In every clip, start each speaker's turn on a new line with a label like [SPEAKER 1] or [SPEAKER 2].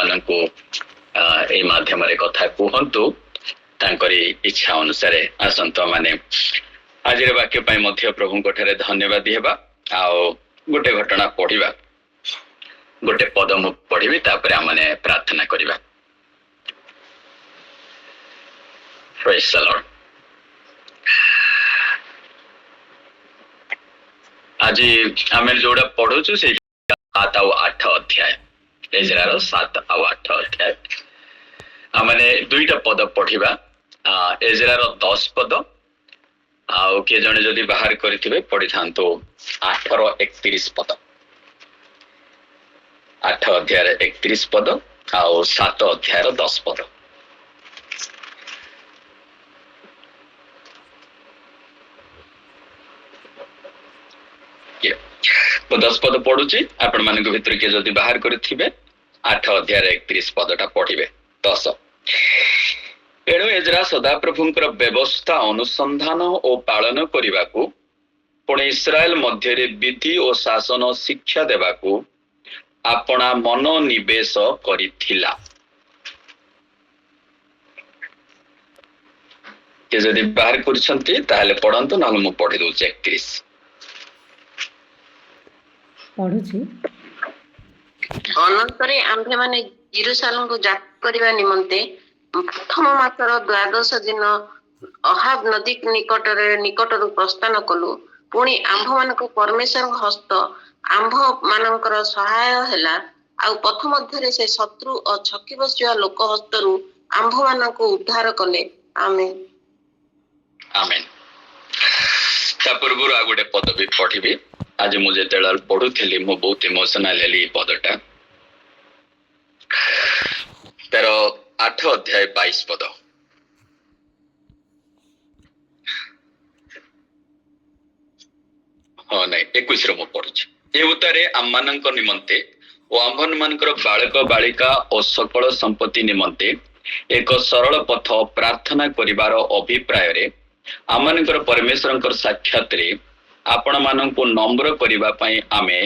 [SPEAKER 1] मानकु ए माध्यम रे कथा कहंतु तांकरी इच्छा अनुसार आसंत माने आज वाक्य पाई मध्य प्रभु ठारे धन्यवाद हेबा आओ गोटे घटना पढ़िबा गोटे पद मु पढ़िबी तापर आमने प्रार्थना करिबा। Praise the Lord. आज आम जोड़ा पढ़ुचु से 7 और 8 अध्याय एजरार 7 और 8 अध्याय आमने दुईटा पद पढ़िबा एजरार 10 पद आउ के जने जदि बाहर करिथिबे पढ़ी थांतो 8 और 31 पद 8 अध्याय 31 पद आउ 7 अध्याय 10 पद। तो 10 पद पढ़ुची आपण मानक भितर के जदि बाहर करिथिबे 8 अध्याय 31 पदटा पढ़िबे। 10 एणु एजरा सदाप्रभुंकर व्यवस्था अनुसंधान और पालन करने पुणी इस्राएल मध्य विधि और शासन शिक्षा देवाकू अपना मन निवेश करिथिला। के जदि बाहर करछंती ताहले पढ़ंतु नहले मु पढ़ि दउछि 31
[SPEAKER 2] पढ़ुछि।
[SPEAKER 3] अनंतरे आम्भे माने यरूशलेम को जात्रा करबा निमंते प्रथम मासर 12 दिन अहाब नदी निकटरू प्रस्थान कलु। पुणी आम्भ मानक परमेश्वर हस्त आम्भ मानकर सहाय हैला आ पथ मध्य से शत्रु और छकी बसिया लोक हस्तरू आम्भ मानक उद्धार कले। आमेन
[SPEAKER 1] आमेन। ता पूर्व आ गोटे पद भी पढ़िबी। आज मुझे तेल पढ़ुली मु बहुत इमोशनल हेली पदटा 8 अध्याय 22 पद। हाँ नहीं 21 मु पढ़ुछि। ए उतारे आम मानक निमंते ओ आम्भन मानकर बालक बालिका और सकल संपत्ति निमंते एक सरल पथ प्रार्थना करिवार अभिप्राय रे आम मानकर परमेश्वरंकर साक्षात रे आपण मानक नम्र करिवा पई आमे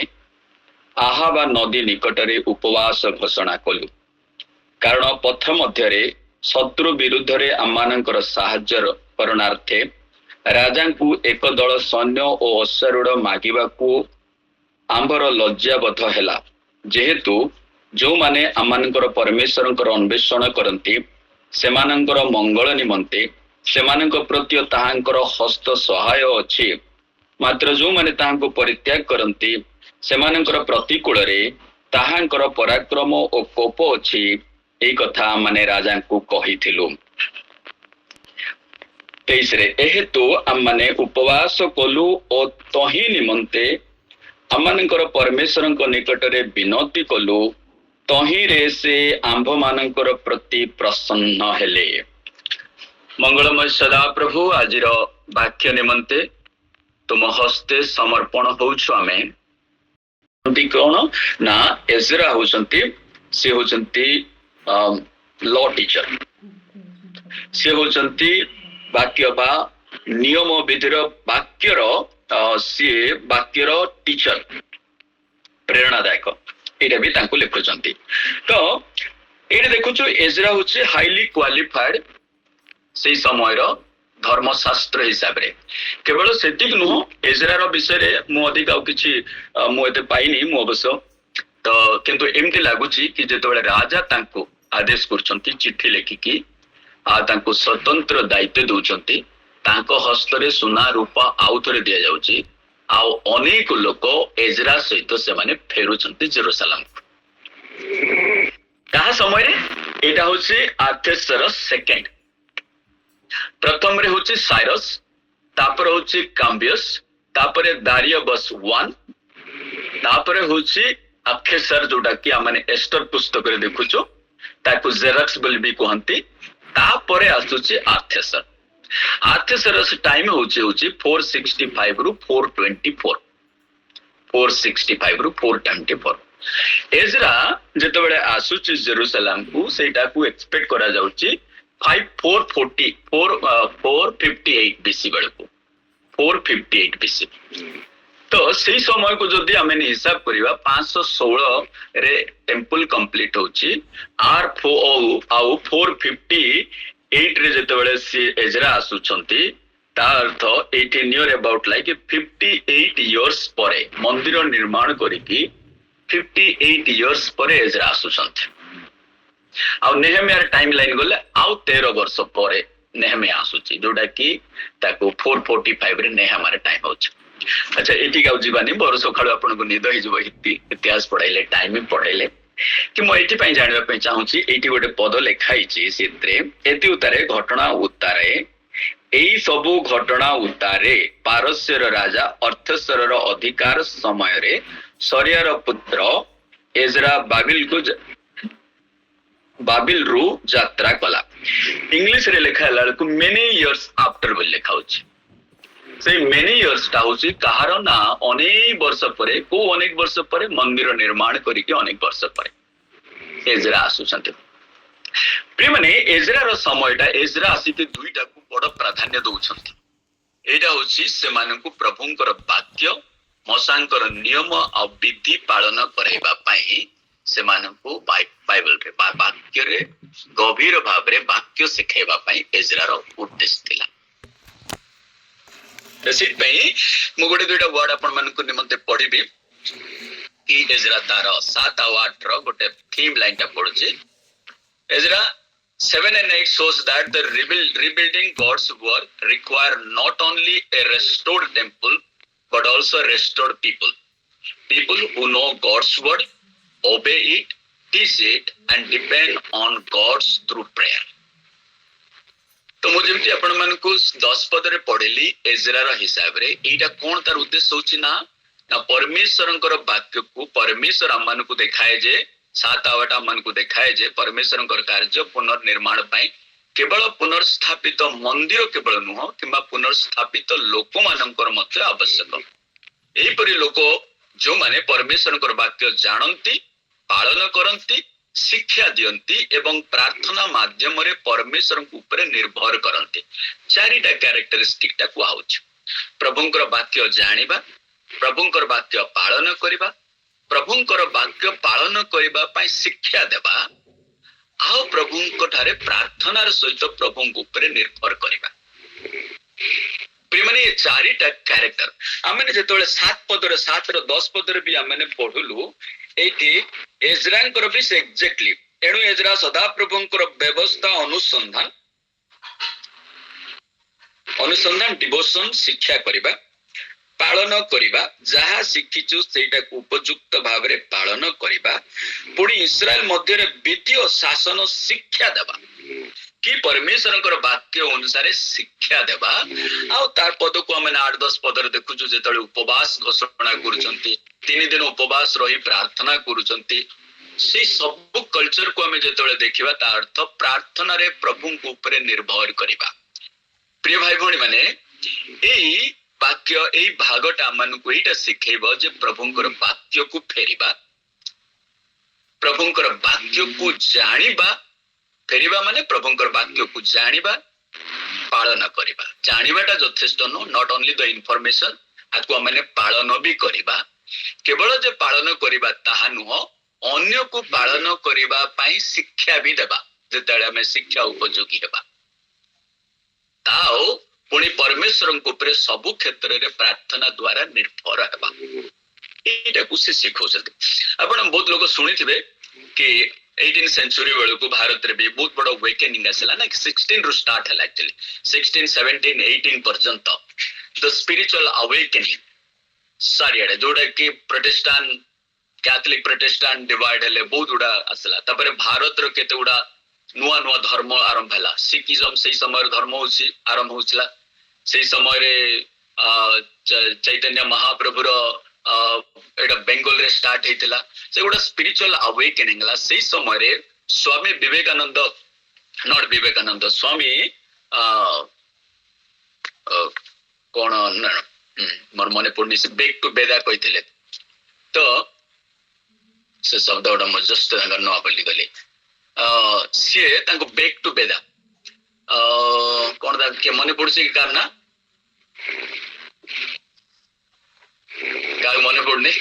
[SPEAKER 1] आहाबा नदी निकटरे उपवास घोषणा कलु। कारण पथ मध्य शत्रु विरुद्ध रे आम मानकर साहाय्य करणार्थे राजा को एक दल सैन्य और अश्वारूढ़ मागिबाकू आंबर लज्जाबोध हैला। जेहेतु जो माने आमानकर परमेश्वरंकर अन्वेषण करंती सेमानंकर मंगल निमंते सेमानंक प्रति ताहांकर हस्त सहाय अछि। मात्र जो माने ताहांको परित्याग करंती सेमानंकर प्रतिकूल रे ताहांकर पराक्रम और कोप अछि। एई कथा माने राजा को कहिथिलु। 23 रे एहेतु आम माने उपवास कलु और तही निमंते आमनकर परमेश्वरंक निकटरे विनती कलु। तही रे से आंभ मानकर प्रति प्रसन्न हेले। मंगलमय सदा प्रभु आजिर वाक्य निमंते तुम हस्ते समर्पण होउछु। आमे कौन ना एजरा होचंती से होचंती लॉ टीचर से होचंती वाक्य बा नियम विधिर वाक्यर सी वाक्यर टीचर प्रेरणादायक एटा भी तांको लिखुचंती। तो एटा देखुछु एजरा होचे हाईली क्वालिफाइड से समय धर्मशास्त्र हिसाब रे। केवल सेतिक नुह एजरार विषय मु अधिक आउ किछि मु एते पाइनी मु अवश्य। तो किंतु एमती लागुची कि जेतबेले राजा तांको आदेश करछंती चिट्ठी लेखिकी तांको स्वतंत्र दायित्व दउछंती तांको हस्तरे सुना रूपा आउ थरे दिया जाउची। आउ अनेक लोक एजरा सहित से माने फेरुछंती जेरूशलेम। कहा समय रे एटा होची आर्थेसरस सेकंड। प्रथम रे होची साइरस तापर होची काम्बियस तापर दारियबस 1 तापर होची अक्षेसर जोटा कि आमाने एस्टर पुस्तक रे देखुचो ताकू जेरक्स बोली भी कहंती। तापर आसुची आर्थेसर। आर्थेसरस टाइम होची 465 रु 424 465 रु 424। एजरा जेतबेले आसुची जेरूशलेम को सेटा को एक्सपेक्ट करा जाउची 458 बीसी बेलको 458 बीसी। तो से समय को जदि आम हिसाब करवा 516 रे टेम्पल कंप्लीट होची आर फो आउ 458 रे जेतेबेले सी एजरा आसुछंती ता अर्थ 18 ईयर अबाउट लाइक 58 इयर्स परे मंदिर निर्माण करिकी 58 इयर्स परे एजरा आसुछंती आउ नेहमियार टाइम लाइन गले आउ 13 वर्ष परे नेहमिया आसुची जोटा कि ताको 445 रे नेहमार टाइम होची। अच्छा एठी गाउ जीवानी बर सखाळु आपन को निद हि जब इतिहास पढाइले टाइम पढाइले कि म एठी पई जानिबा पई चाहूची एठी गोटे पद लेखाई छि सेत्रे एति उतारे घटना उतारे एई सबु घटना उतारे पारस्यर राजा अर्थेश्वर अधिकार समय रे सरियार पुत्र एजरा बाबिल रु यात्रा कला इंग्लिश रे लेखा लालको मेनी इयर्स आफ्टर बोल लेखा होची से मेनी इयर्स टा होची कहार ना अनेक वर्ष परे को अनेक वर्ष परे मंदिर निर्माण करिके अनेक वर्ष परे एजरा आसुछंते प्रिय माने एजरा रो समयटा एजरा आसीके दुईटा को बड़ प्राधान्य दउछंती एटा होची से मानकु प्रभुंकर वाक्य मसांकर नियम आ विधि पालन करैबा पई से मानकु बाइबल रे वाक्य रे गभीर भाव रे वाक्य सिखाइबा पई एजरा रो उद्देश्य थिला तसित पई मु गोटे दुईटा वर्ड अपन मानकु निमंते पढिबी कि एजरा तार 7 और 8 रो गोटे थीम लाइन टा पढुची Ezra 7 and 8 shows that the rebuilding God's work require not only a restored temple but also restored people who know God's word, obey it, teach it and depend on God's through prayer. तो मुझे भी अपन मन को 10 पद रे पढ़ेली Ezra रो हिसाब रे एटा कोन तार उद्देश्य होची ना परमेश्वरंकर वाक्य को परमेश्वर हमन को देखाए जे 7 आवटा मन को देखाए जे परमेश्वरंकर कार्य पुनर्निर्माण पाई केवल पुनर्स्थापित मंदिर केवल नुह किंबा पुनर्स्थापित लोक मानकर मध्य आवश्यक एही परि लोक जो माने परमेश्वरंकर वाक्य जानंती पालन करंती शिक्षा दियंती एवं प्रार्थना माध्यम रे परमेश्वर ऊपर निर्भर करंती चारिटा कैरेक्टरिस्टिक टा कुआ होछ प्रभुंकर वाक्य जानिबा प्रभुंकर वाक्य पालन करिबा प्रभुंकर वाक्य पालन करिबा पई शिक्षा देबा आउ प्रभुंक ठारे प्रार्थनार सहित प्रभुंक ऊपर निर्भर करिबा प्रियमने ये चारिटा कैरेक्टर आमने जेतोले 7 पदर 7 रो 10 पदर भी आमने पढुलु एठी एजरांकर भी से एक्जेक्टली एणु एजरा सदा प्रभुंकर व्यवस्था अनुसंधान डिवोशन शिक्षा करिबा पालन करिबा जहा शिखिचु सेटा को उपयुक्त भाव रे पालन करिबा पुणी इस्राएल मध्य रे विधि और शासन शिक्षा देबा कि परमेश्वरंकर वाक्य अनुसार शिक्षा देबा आ तार पद को हम 8-10 पद रे देखुछु जेतळे उपवास घोषणा करूचंती 3 दिन उपवास रही प्रार्थना करूचंती से सब कल्चर को हम जेतळे देखिबा ता अर्थ प्रार्थना रे प्रभु को ऊपर निर्भर करिबा प्रिय भाई भणी माने एई वाक्य एई भागटा मन को एटा सिखेबो जे प्रभुंकर वाक्य को फेरिबा प्रभुंकर वाक्य को जानिबा फेरिबा माने प्रभुंकर वाक्य को जानिबा पालन करिबा जानिबाटा यथेष्ट no not only the information आको माने पालन भी करिबा केवल जे पालन करिबा ताहा नुह अन्य को पालन करिबा पई शिक्षा भी देबा जेतळे हमें शिक्षा उपयोगी हेबा ताओ पुणी परमेश्वर को ऊपर सब क्षेत्र रे प्रार्थना द्वारा निर्भर हेबा एटा को से सिखौछथि आपण बहुत लोग सुनिथिबे कि 18th सेंचुरी बेलू को भारत रे भी बहुत बड़ा अवेकनिंग आसला ना 16 रु स्टार्ट हला एक्चुअली 16 17 18 पर्यंत द स्पिरिचुअल अवेकनिंग सारियाडे जोडा कि प्रोटेस्टेंट कैथोलिक प्रोटेस्टेंट डिवाइड हले बहुत उडा आसला तबरे भारत रो केते उडा नुआ नुआ धर्म आरंभ हला सिखिज्म से समय धर्म होछि आरंभ होछला से समय रे चैतन्य महाप्रभु रो एटा बेंगल रे स्टार्ट हेतिला से गोटा स्पिरिचुअल अवेकनिंग ला से समय रे स्वामी विवेकानंद नॉट विवेकानंद स्वामी कोन मोर मने पड़नी से बैक टू वेदा कहिथिले तो से शब्द ओडा म जस्ट तांगर न बोली गले से तांको बैक टू वेदा कोन दा के मने पड़सी कार ना କାହାକୁ ମନେ ପଡୁନି?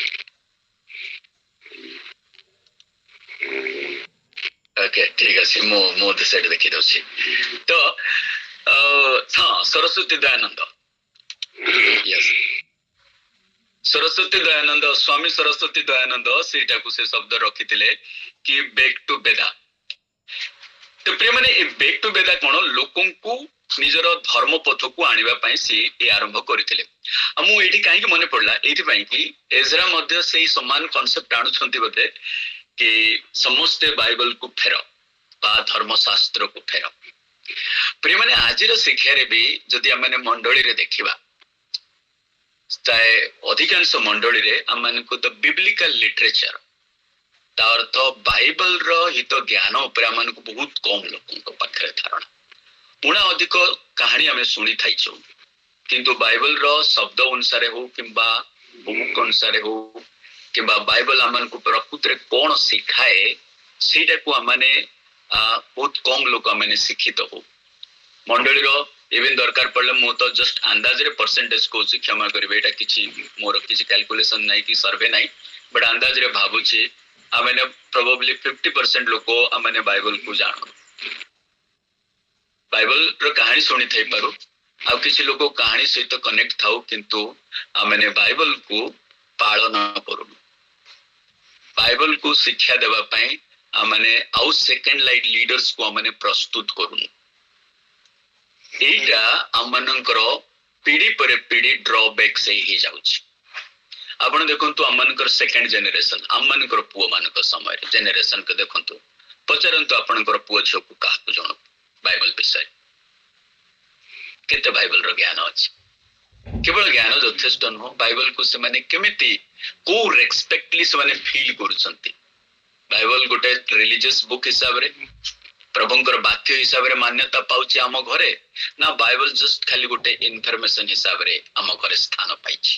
[SPEAKER 1] ଓକେ, ଠିକ ଅଛି, ମୁଁ ସେଇଠି ଦେଖି ଦଉଛି। ତ ହଁ, ସରସ୍ୱତୀ ଦୟାନନ୍ଦ, ୟେସ୍, ସରସ୍ୱତୀ ଦୟାନନ୍ଦ, ସ୍ୱାମୀ ସରସ୍ୱତୀ ଦୟାନନ୍ଦ ସେଇଟାକୁ ସେ ଶବ୍ଦ ରଖିଥିଲେ କି ବେକ୍ ଟୁ ବେଦା। ତ ପ୍ରିୟ ମାନେ ଏ ବେକ୍ ଟୁ ବେଦା କଣ, ଲୋକଙ୍କୁ ନିଜର ଧର୍ମ ପଥକୁ ଆଣିବା ପାଇଁ ସିଏ ଏ ଆରମ୍ଭ କରିଥିଲେ। ଆଉ ମୁଁ ଏଇଠି କାହିଁକି ମନେ ପଡିଲା, ଏଇଥିପାଇଁ କି ଏଜରା ମଧ୍ୟ ସେଇ ସମାନ କନସେପ୍ଟ ଆଣୁଛନ୍ତି ବୋଧେ କି ସମସ୍ତେ ବାଇବଲକୁ ଫେର ବା ଧର୍ମଶାସ୍ତ୍ରକୁ ଫେର। ପ୍ରିୟ ମାନେ ଆଜିର ଶିକ୍ଷାରେ ବି ଯଦି ଆମେ ମଣ୍ଡଳୀରେ ଦେଖିବା, ଅଧିକାଂଶ ମଣ୍ଡଳୀରେ ଆମମାନଙ୍କୁ ଦ ବିବ୍ଲିକାଲ ଲିଟରେଚର, ତା ଅର୍ଥ ବାଇବଲର ହିତ ଜ୍ଞାନ ଉପରେ ଆମମାନଙ୍କୁ ବହୁତ କମ ଲୋକଙ୍କ ପାଖରେ ଧାରଣା। ପୁଣା ଅଧିକ କାହାଣୀ ଆମେ ଶୁଣି ଥାଇଛୁ, କିନ୍ତୁ ବାଇବଲର ଶବ୍ଦ ଅନୁସାରେ ହଉ କିମ୍ବା ବୁକ୍ ଅନୁସାରେ ହଉ କିମ୍ବା ବାଇବଲ ଆମମାନଙ୍କୁ ପ୍ରକୃତରେ କଣ ଶିଖାଏ ସେଇଟାକୁ ଆମେ ବହୁତ କମ ଲୋକ ଆମେ ଶିକ୍ଷିତ ହଉ। ମଣ୍ଡଳୀର ଇଭେନ୍ ଦରକାର ପଡିଲେ, ମୁଁ ତ ଜଷ୍ଟ ଅନ୍ଦାଜରେ ପରସେଣ୍ଟେଜ କହୁଛି, କ୍ଷମା କରିବେ, ଏଇଟା କିଛି ମୋର କିଛି କ୍ୟାଲକୁଲେସନ ନାହିଁ କି ସର୍ଭେ ନାହିଁ, ବଟ୍ ଅନ୍ଦାଜରେ ଭାବୁଛି ଆମେ ପ୍ରୋବାବଲି 50% ଲୋକ ଆମେ ବାଇବଲକୁ ଜାଣୁ, ବାଇବଲର କାହାଣୀ ଶୁଣି ଥାଇପାରୁ, ଆଉ କିଛି ଲୋକ କାହାଣୀ ସହିତ କନେକ୍ଟ ଥାଉ, କିନ୍ତୁ ଆମେ ବାଇବଲକୁ ପାଳନ କରୁନୁ। ବାଇବଲକୁ ଶିକ୍ଷା ଦେବା ପାଇଁ ଆମେ ଆଉ ସେକେଣ୍ଡ ଲାଇଟ ଲିଡର୍ସକୁ ଆମେ ପ୍ରସ୍ତୁତ କରୁନୁ। ଏଇଟା ଆମମାନଙ୍କର ପିଢି ପରେ ପିଢି ଡ୍ରବ୍ୟାକ୍ ସେଇ ହେଇଯାଉଛି। ଆପଣ ଦେଖନ୍ତୁ, ଆମମାନଙ୍କର ସେକେଣ୍ଡ ଜେନେରେସନ, ଆମମାନଙ୍କର ପୁଅ ମାନଙ୍କ ସମୟରେ ଜେନେରେସନକୁ ଦେଖନ୍ତୁ, ପଚାରନ୍ତୁ ଆପଣଙ୍କର ପୁଅ ଝିଅକୁ କାହାକୁ ଜଣୁ ବାଇବଲ ବିଷୟରେ କେତେ ବାଇବଲର ଜ୍ଞାନ ଅଛି। କେବଳ ଜ୍ଞାନ ଯଥେଷ୍ଟ ନୁହଁ, ବାଇବଲକୁ ସେମାନେ କେମିତି କୋଉ ରେସ୍ପେକ୍ଟଲି ସେମାନେ ଫିଲ୍ କରୁଛନ୍ତି। ବାଇବଲ ଗୋଟେ ରିଲିଜିୟସ୍ ବୁକ୍ ହିସାବରେ, ପ୍ରଭୁଙ୍କର ବାକ୍ୟ ହିସାବରେ ମାନ୍ୟତା ପାଉଛି ଆମ ଘରେ, ନା ବାଇବଲ ଜଷ୍ଟ ଖାଲି ଗୋଟେ ଇନଫର୍ମେସନ ହିସାବରେ ଆମ ଘରେ ସ୍ଥାନ ପାଇଛି।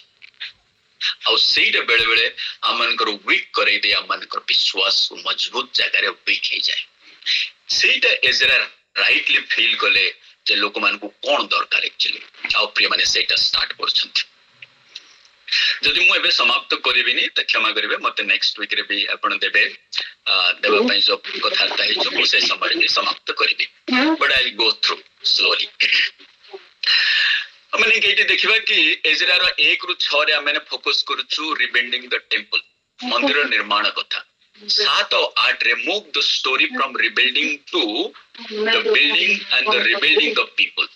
[SPEAKER 1] ଆଉ ସେଇଟା ବେଳେ ବେଳେ ଆମମାନଙ୍କର ୱିକ୍ କରେଇ ଦେଇ ଆମମାନଙ୍କର ବିଶ୍ୱାସ ମଜବୁତ ଜାଗାରେ ୱିକ୍ ହେଇଯାଏ। ସେଇଟା ଏଜରା ରାଇଟଲି ଫିଲ୍ କଲେ ଯେ ଲୋକମାନଙ୍କୁ କଣ ଦରକାର ଆକ୍ଚୁଆଲି, ଆଉ ପ୍ରିୟମାନେ ସେଇଟା ଷ୍ଟାର୍ଟ କରୁଛନ୍ତି। ଯଦି ମୁଁ ଏବେ ସମାପ୍ତ କରିବିନି ତ କ୍ଷମା କରିବେ, ମତେ ନେକ୍ସଟ ୱିକରେ ବି ଆପଣ ଦେବେ, ଦେବା ପାଇଁ ଯୋଉ କଥାବାର୍ତ୍ତା ହେଇଛୁ ମୁଁ ସେ ସମୟରେ ବି ସମାପ୍ତ କରିବି, but I go through slowly. ମାନେ ଏଇଠି ଦେଖିବା କି ଏଜରାର 1ରୁ 6ରେ ଆମେ ଫୋକସ କରୁଛୁ ରିବିଲ୍ଡିଂ ଦ ଟେମ୍ପଲ, ମନ୍ଦିର ନିର୍ମାଣ କଥା। 7 ଆଉ 8ରେ move the story from rebuilding to the building and the rebuilding the people.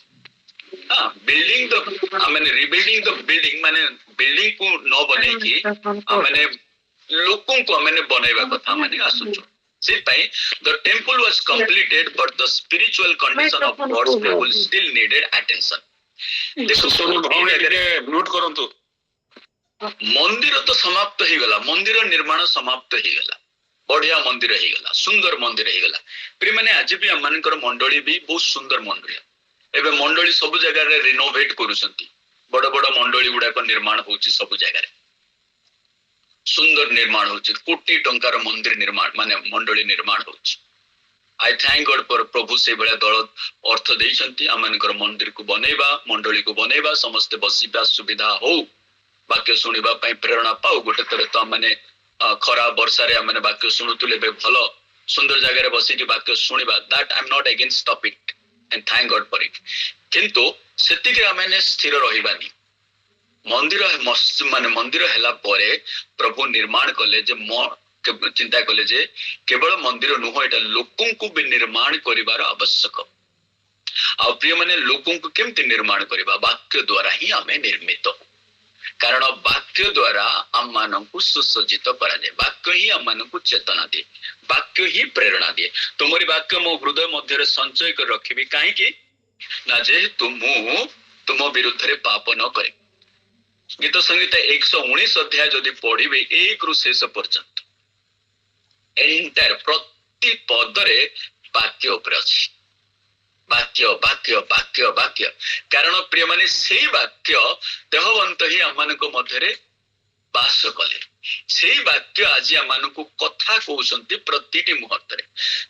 [SPEAKER 1] Building the rebuilding the building ମାନେ ବିଲ୍ଡିଂ କୁ ନ ବନେଇକି ଆମେ ଲୋକଙ୍କୁ ଆମେ ବନେଇବା କଥା ଆମେ ଆସୁଛୁ। ସେଥିପାଇଁ the temple was completed but the spiritual condition of god's people still needed attention. ମନ୍ଦିର ତ ସମାପ୍ତ ହେଇଗଲା, ମନ୍ଦିର ନିର୍ମାଣ ସମାପ୍ତ ହେଇଗଲା, ବଢିଆ ମନ୍ଦିର ହେଇଗଲା, ସୁନ୍ଦର ମନ୍ଦିର ହେଇଗଲା। ପ୍ରିୟମାନେ ଆଜି ବି ଆମମାନଙ୍କର ମଣ୍ଡଳୀ ବି ବହୁତ ସୁନ୍ଦର ମଣ୍ଡଳୀ। ଏବେ ମଣ୍ଡଳୀ ସବୁ ଜାଗାରେ ରିନୋଭେଟ କରୁଛନ୍ତି, ବଡ ବଡ ମଣ୍ଡଳୀ ଗୁଡାକ ନିର୍ମାଣ ହଉଛି, ସବୁ ଜାଗାରେ ସୁନ୍ଦର ନିର୍ମାଣ ହଉଛି, କୋଟି ଟଙ୍କାର ମନ୍ଦିର ନିର୍ମାଣ ମାନେ ମଣ୍ଡଳୀ ନିର୍ମାଣ ହଉଛି। ଆଇ ଥ୍ୟାଙ୍କ ଗଡ୍ ଫର ପ୍ରଭୁ ସେଇଭଳିଆ ଦଳ ଅର୍ଥ ଦେଇଛନ୍ତି ଆମମାନଙ୍କର ମନ୍ଦିରକୁ ବନେଇବା, ମଣ୍ଡଳୀକୁ ବନେଇବା, ସମସ୍ତେ ବସିବା ସୁବିଧା ହଉ, ବାକ୍ୟ ଶୁଣିବା ପାଇଁ ପ୍ରେରଣା ପାଉ। ଗୋଟେ ଥର ତ ଆମେ ଖରା ବର୍ଷାରେ ଆମେ ବାକ୍ୟ ଶୁଣୁଥିଲେ, ଏବେ ଭଲ ସୁନ୍ଦର ଜାଗାରେ ବସିକି ବାକ୍ୟ ଶୁଣିବା, that I am not against of it and thank God for it। କିନ୍ତୁ ସେତିକି ଆମେ ସ୍ଥିର ରହିବାନି। ମନ୍ଦିର ହେଲା ପରେ ପ୍ରଭୁ ନିର୍ମାଣ କଲେ ଯେ ଚିନ୍ତା କଲେ ଯେ କେବଳ ମନ୍ଦିର ନୁହଁ, ଏଇଟା ଲୋକଙ୍କୁ ବି ନିର୍ମାଣ କରିବାର ଆବଶ୍ୟକ। ଆଉ ପ୍ରିୟମାନେ ଲୋକଙ୍କୁ କେମିତି ନିର୍ମାଣ କରିବା? ବାକ୍ୟ ଦ୍ୱାରା ହିଁ ଆମେ ନିର୍ମିତ, କାରଣ ବାକ୍ୟ ଦ୍ୱାରା ଆମମାନଙ୍କୁ ସୁସଜ୍ଜିତ କରାଯାଏ। ବାକ୍ୟ ହିଁ ଆମମାନଙ୍କୁ ଚେତନା ଦିଏ, ବାକ୍ୟ ହିଁ ପ୍ରେରଣା ଦିଏ। ତୁମରି ବାକ୍ୟ ମୋ ହୃଦୟ ମଧ୍ୟରେ ସଞ୍ଚୟ କରି ରଖିବି, କାହିଁକି ନା ଯେହେତୁ ମୁଁ ତୁମ ବିରୁଦ୍ଧରେ ପାପ ନ କରେ। ଗୀତ ସଂହିତା 119 ଅଧ୍ୟାୟ ଯଦି ପଢିବେ 1ରୁ ଶେଷ ପର୍ଯ୍ୟନ୍ତ, ଏଣ୍ଟାର ପ୍ରତି ପଦରେ ବାକ୍ୟ ଉପରେ ଅଛି। ବାକ୍ୟ ବାକ୍ୟ ବାକ୍ୟ ବାକ୍ୟ, କାରଣ ପ୍ରିୟମାନେ ସେଇ ବାକ୍ୟ ଦେହବନ୍ତ ହିଁ ଆମମାନଙ୍କ ମଧ୍ୟରେ ବାସ କଲେ। ସେଇ ବାକ୍ୟ ଆଜି ଆମମାନଙ୍କୁ କଥା କହୁଛନ୍ତି ପ୍ରତିଟି ମୁହୂର୍ତ୍ତରେ।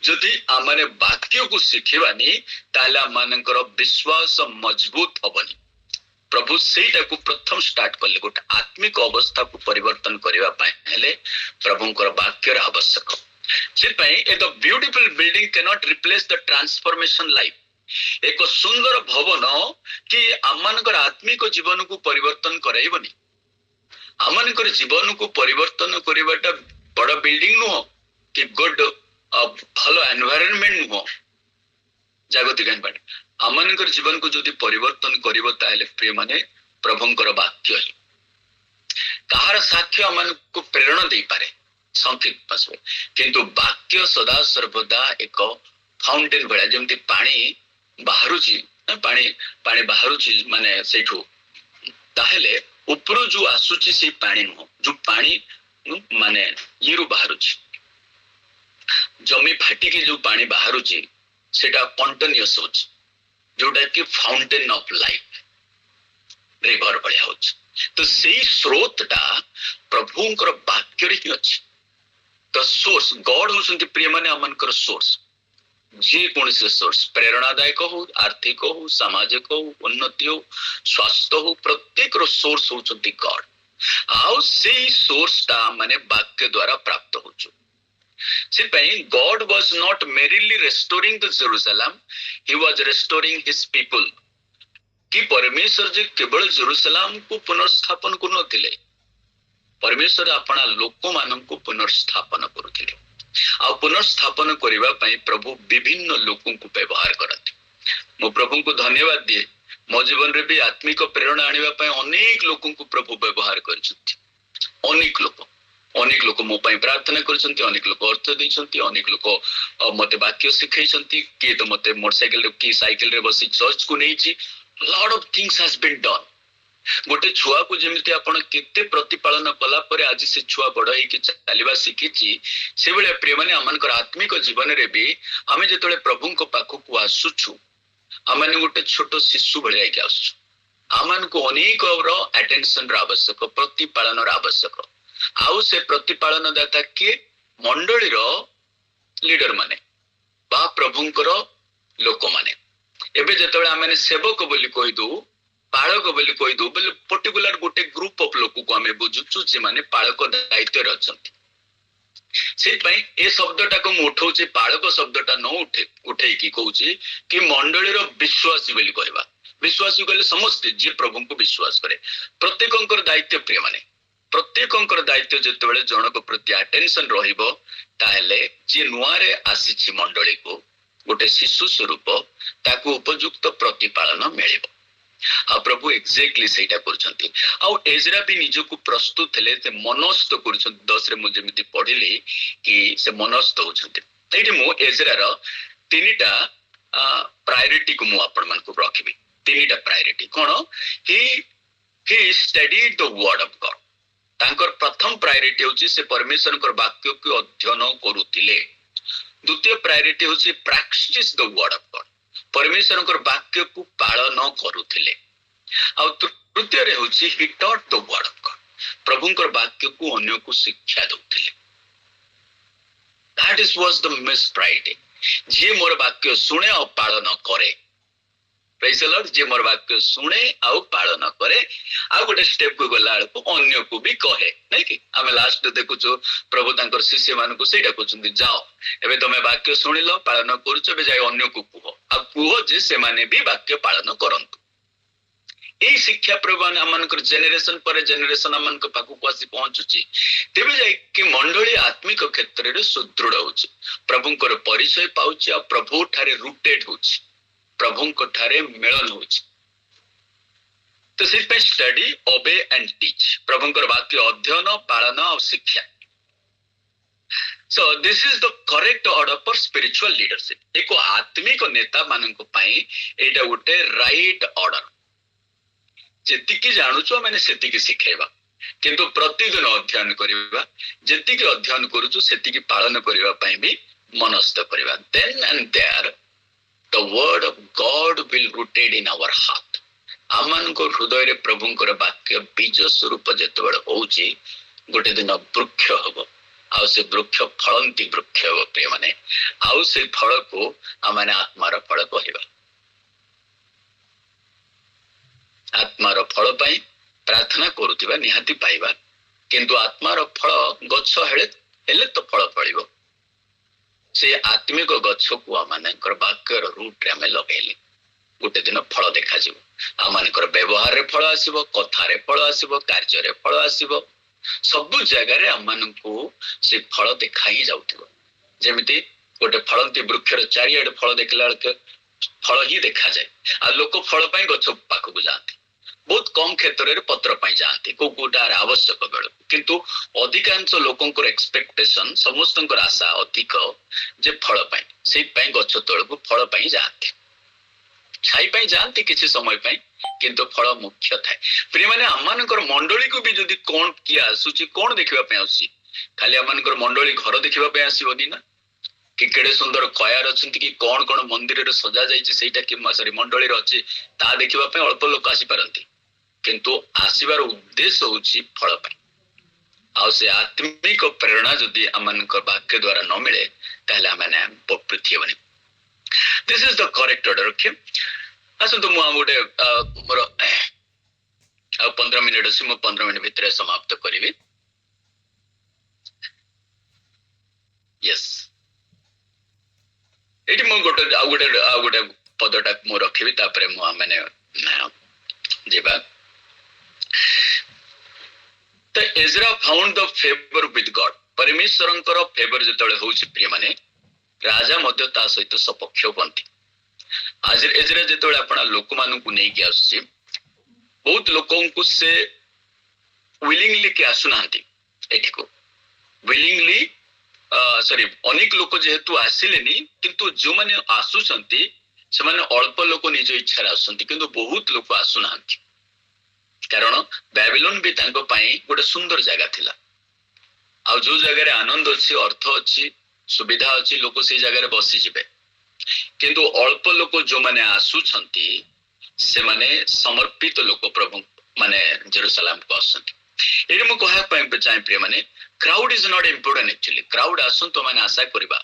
[SPEAKER 1] ଯଦି ଆମେ ବାକ୍ୟକୁ ଶିଖିବାନି ତାହେଲେ ଆମମାନଙ୍କର ବିଶ୍ୱାସ ମଜବୁତ ହବନି। प्रभु सेटा को प्रथम स्टार्ट कले गोटे आत्मिक अवस्था को परिवर्तन करबा पय हेले प्रभुंकर वाक्यर आवश्यक से पय ए the beautiful building can not replace the transformation life एक सुंदर भवन कि आमनकर आत्मिक जीवन को परिवर्तन कराइबनी आमनकर जीवन को परिवर्तन करबाटा बड़ बिल्डिंग नुह कि गुड भलो एनवायरनमेंट नुह जागतिक एनवायरनमेंट आमनकर जीवन को जदि परिवर्तन करिवो ताले प्रिय माने प्रभुंकर वाक्य ही कहार साक्ष्य आमन को प्रेरणा दे पारे संक्षिप्त में किंतु वाक्य सदा सर्वदा एक फाउंटेन भला जेमति पानी बाहरुची पानी पानी बाहरुची माने सेठू ताहेले ऊपर जो आसुची से पानी नुह जो पानी माने येरु बाहरुची जमी फाटी के जो पानी बाहरुची सेटा कंटिन्यूअस होची जोटा कि फाउंटेन ऑफ लाइफ रिवर बढ़िया होची तो सेई स्रोतटा प्रभुंकर वाक्य रे अछि द सोर्स गॉड होसंती प्रिय माने अमनकर सोर्स जे कोनसे सोर्स प्रेरणादायक हो आर्थिक हो सामाजिक हो उन्नति हो स्वास्थ्य हो प्रत्येक रो सोर्स होचंती गॉड आउ सेई सोर्सटा माने वाक्य द्वारा प्राप्त होचो God was not merely restoring the Jerusalem, he was restoring his people. कि परमेश्वर जे केवल जेरूसलम को पुनर्स्थापन करनो थिले परमेश्वर अपना लोक मानन को पुनर्स्थापन करुथिले आ पुनर्स्थापन करिबा पई प्रभु विभिन्न लोकों को व्यवहार करथि मो प्रभु को धन्यवाद दिए मो जीवन रे भी आत्मिक प्रेरणा आनिबा पई अनेक लोकों को प्रभु व्यवहार करछथि अनेक लोक मो पई प्रार्थना करछन्ती अनेक लोक अर्थ दैछन्ती अनेक लोक मते वाक्य सिखैछन्ती के तो मते मोटरसाइकिल की साइकिल रे बसी चर्च को नैछि lot of things has been done गोटे छुआ को जेमिति आपण केते प्रतिपालन कला परे आज से छुआ बड़ हे कि चलीबा सिखिछि से बेले प्रिय माने अमनकर आत्मिक जीवन रे भी हमें जेतले प्रभु को पाखु को आसुछु आमने गोटे छोटो शिशु भलिया के आसु आमन को अनेक रो अटेंशन रा आवश्यक प्रतिपालन रा आवश्यक आउ से प्रतिपालन दाता के मंडली रो लीडर माने बा प्रभुंकर लोक माने एबे जेतबे आमे सेवक बोली कहि दो पालक बोली कहि दो बोले पर्टिकुलर गोटे ग्रुप ऑफ लोक को आमे बुझुछु जे माने पालक दायित्व रे अछंती सेट पई ए शब्दटा को उठौचे पालक शब्दटा न उठे की कहूची कि मंडली रो विश्वासी बोली कहबा विश्वासी कहले समस्त जे प्रभु को विश्वास करे प्रत्येकंकर दायित्व प्रिय माने प्रत्येकंकर दायित्व जेतेबेले जनक प्रति अटेंशन रहिबो ताहेले जे नुआरे आसीछि मंडली को गोटे शिशु स्वरूप ताकू उपयुक्त प्रतिपालन मिलिबो आ प्रभु एक्जेक्टली सेटा करछंती आ एजरा भी निज को प्रस्तुत हेले से मनस्थ करछंती 10 रे मु जेमिति पढिली कि से मनस्थ होछंती एठी मु एजरा रो तीनटा प्रायोरिटी को मु आपण मन को रखिबी तीनटा priority cone he studied the word of God तांकर प्रथम प्रायोरिटी होची से परमेश्वर कर वाक्य को अध्ययन करूतिले द्वितीय प्रायोरिटी होची practice the word of God परमेश्वर कर वाक्य को पालन करूतिले आ तृतीय रे होची he taught the word of God प्रभु कर वाक्य को अन्य को शिक्षा दउतिले that is was the miss priority जे मोर वाक्य सुने और पालन करे प्रेज द लॉर्ड जे मोर वाक्य सुने आउ पालन करे आ गोटे स्टेप को गला को अन्य को भी कहे नै कि हम लास्ट देखु जो प्रभु तांकर शिष्य मान को सेटा कहउछन्ती जाओ एबे तमे वाक्य सुनिलो पालन करूछ बे जाय अन्य को कुहो आ कुहो जे से माने भी वाक्य पालन करंतु ए शिक्षा प्रभु हमनकर जेनरेशन पर जेनरेशन हमनक पाखु को आसी पहुंचुची तेबे जाय कि मंडली आत्मिक क्षेत्र रे सुदृढ़ होची प्रभुंकर परिचय पाउची आ प्रभु ठारे रूटेड होची प्रभु को ठारे मिलन होची तो सिर्फ स्टडी ओबे एंड टीच प्रभु को वाक्य अध्ययन पालन और शिक्षा so this is the correct order for spiritual leadership एको आत्मिक नेता मानन को पई एटा उटे राइट ऑर्डर जेतिकी जानुचो माने सेतिकी सिखेबा किंतु प्रतिदिन अध्ययन करिबा जेतिकी अध्ययन करूचो सेतिकी पालन करिबा पई भी मनस्थ करिबा then and there the word of God will rooted in our heart आमन को हृदय रे प्रभु को वाक्य बीज स्वरूप जेतबेले होउची गोटे दिन वृक्ष हबो आ से वृक्ष फलंती वृक्ष हबो प्रिय माने आ से फल को आमाने आत्मार फल कहबा आत्मार फल पाई प्रार्थना करुथिबा निहाती पाइबा, किंतु आत्मार फल गछ हेले तो फल फलिबो। से आत्मिक गछ को आमनकर वाक्यर रूट रे आमे लगेले गोटे दिन फल देखा जिवो। आमनकर व्यवहार रे फल आसीबो, कथा रे फल आसीबो, कार्य रे फल आसीबो, सब जगह रे आमनकु से फल देखा ही जाउथिबो। जेमिति गोटे फलंती वृक्षर चारिआडे फल देखला फल ही देखा जाए। आ लोक फल पाई गछ पाखकु जाती, बहुत कम क्षेत्र रे पत्र पाई जाती कोटार आवश्यक बेल, किंतु अधिकांश लोकंकर एक्सपेक्टेशन समस्तंकर आशा अधिक जे फल पाई, से पाई गछ तळकु फल पाई जाती, छाई पाई जाती किछि समय पाई, किंतु फल मुख्य थाए। प्रिय माने आमानकर मंडली को भी जदि कोन किया आसुची कोन देखिबा पे आसी, खाली आमानकर मंडली घर देखिबा पे आसीबोनी ना, कि केड़े सुंदर कयार अछंती कि कोन कोन मंदिर रे सजा जाईची सेटा कि सॉरी मंडली रे अछि ता देखिबा पे अल्प लोक आसी पारंती, किंतु आसीबार उद्देश्य होची फल पाई। आ से आत्मिक प्रेरणा जदि आमानकर वाक्य द्वारा न मिले ताले आमाने पृथ्वी बने। This is the correct order. Okay, आसंतु मु गोटे मोर 15 मिनिट अछि, मु 15 मिनिट भितर समाप्त करिवि। यस, एटी मु गोटे पदटा मु रखिबि, तापरे मु माने जेबा तो Ezra found the favour with God. परमेश्वरंकर फेवर जेतले होउछि प्रिय माने, राजा मध्य ता सहित सपक्ष बनती। आज एजरा जेतले आपण लोक मानु को नै कि आसुछि, बहुत लोकन को से विलिंगली के आसुनांती एठी को विलिंगली सॉरी अनेक लोक जेहेतु आसिलेनी, किंतु जो माने आसुछंती से माने अल्प लोक निज इच्छा रे आसुछंती, किंतु बहुत लोक आसुनांती। कारण बेबीलोन भी तांको पाई गोटे सुंदर जगह थिला। आ जो जगह रे आनंद अछि, अर्थ अछि, सुविधा अछि, लोक से जगह रे बसी जिवे, किंतु अल्प लोक जो माने आसुछंती से माने समर्पित लोक प्रभु माने जेरूसलम को आसुछंती। एरे मु कहया पय चाहे प्रिय माने, crowd is not important actually. Crowd आसंतो माने आशा करिबा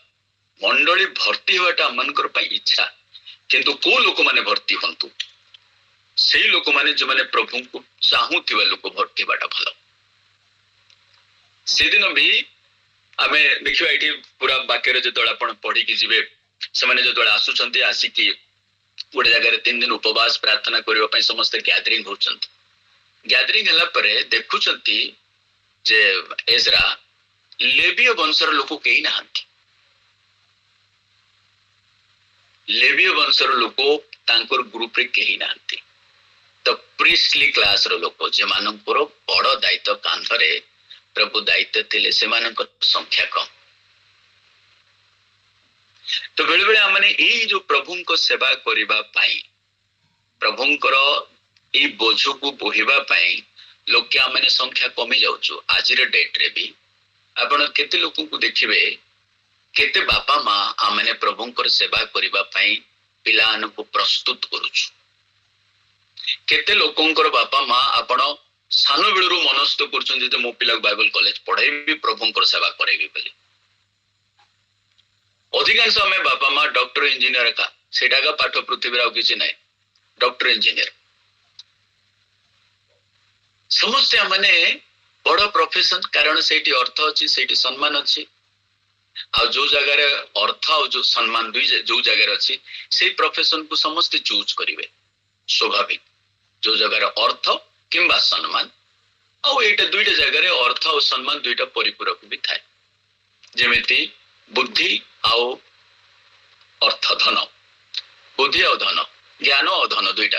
[SPEAKER 1] मंडली भर्ती होटा मनकर पय इच्छा, किंतु को लोक माने भर्ती हंतु, से लोक माने जो माने प्रभु को चाहूथिबा लोक भर्ती बाटा भलो। से दिन भी आमे देखिबा एठी पूरा वाक्य रे जतोळ आपण पढी कि जिवे, से माने जतोळ आसुचंती आसी कि गोटे जगह रे 3 दिन उपवास प्रार्थना करिवा पय समस्त गैदरिंग होचंती। गैदरिंग हला परे देखुचंती जे एजरा लेवीय वंशर लोक केही नाहंती। लेवीय वंशर लोक तांकर ग्रुप रे केही नाहंती। तो प्रीस्टली क्लास रो लोक जे मानकर बड़ दायित्व कांधरे प्रभु दायित्व थिले, से मानकर संख्या कम। तो बेले बेले हमने एई जो प्रभु को सेवा करिबा पाई, प्रभुंकर एई बोझ को बोहिबा पाई लोक के हमने संख्या कमी जाउछु। आज रे डेट रे भी आपण केते लोक को देखिबे, केते बापा मां हमने प्रभुंकर सेवा करिबा पाई पिलान को प्रस्तुत करूछु। केते लोकंकर बापा मां आपण सानो बेलरू मनस्थ करछन जे मो पिला बाइबल कॉलेज पढाइबी, प्रभुंकर सेवा करेबी बोली। अधिकांश हमें बापा मां डॉक्टर इंजीनियर का सेटा का पाठ पृथ्वी रा किछि नै, डॉक्टर इंजीनियर समस्त हमने बड़ प्रोफेशन। कारण सेठी अर्थ अछि, सेठी सम्मान अछि। आ जो जगह रे अर्थ और जो सम्मान दुई जो जगह रे अछि, से प्रोफेशन को समस्त चूज करिवे स्वाभाविक। जो जगह रे अर्थ किंबा सम्मान, आ एटा दुईटा जगह रे अर्थ और सम्मान दुईटा परिपूरक भी थाए। जेमिति बुद्धि आउ अर्थ, धन, बुद्धि और धन, ज्ञान और धन दुईटा।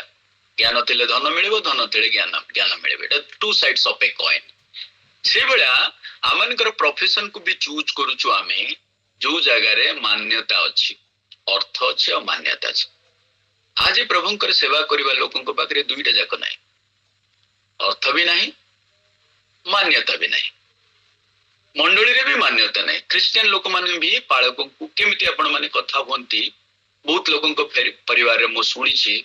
[SPEAKER 1] ज्ञान थिले धन मिलिबो, धन थिले ज्ञान मिलिबो। एटा two sides of a coin. से बेला आमनकर प्रोफेशन को भी चूज करूछु आमे जो जगह रे मान्यता अछि, अर्थ अछि और मान्यता अछि। आज प्रभुंकर सेवा करिबा लोकन को पाखरे दुईटा जाक नाही, अर्थ भी नाही, मान्यता भी नाही, मंडली रे भी मान्यता नाही। क्रिश्चियन लोक माने भी पाळक को केमिति आपण माने कथा होंती, बहुत लोकन को परिवार रे मो सुनी छी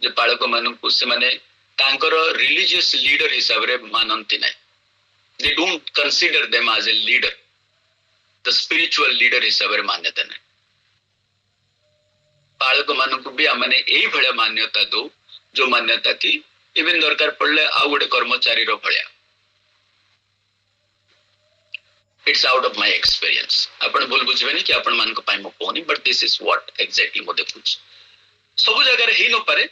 [SPEAKER 1] जे पाळक मानन को से माने तांकर रिलीजियस लीडर हिसाब रे मानंती नाही। They don't consider them as a leader, the spiritual leader हिसाब रे मान्यता नाही। पाळक मानन को भी हमने एई भले मान्यता दो जो मान्यता की इवन दरकार पड़ले आउ गोटे कर्मचारी रो भलिया it's out of my experience आपण बोल बुझबेनी कि आपण मान को पाई मो कोनी but this is what exactly मो देखुछ सब जगह ही न पारे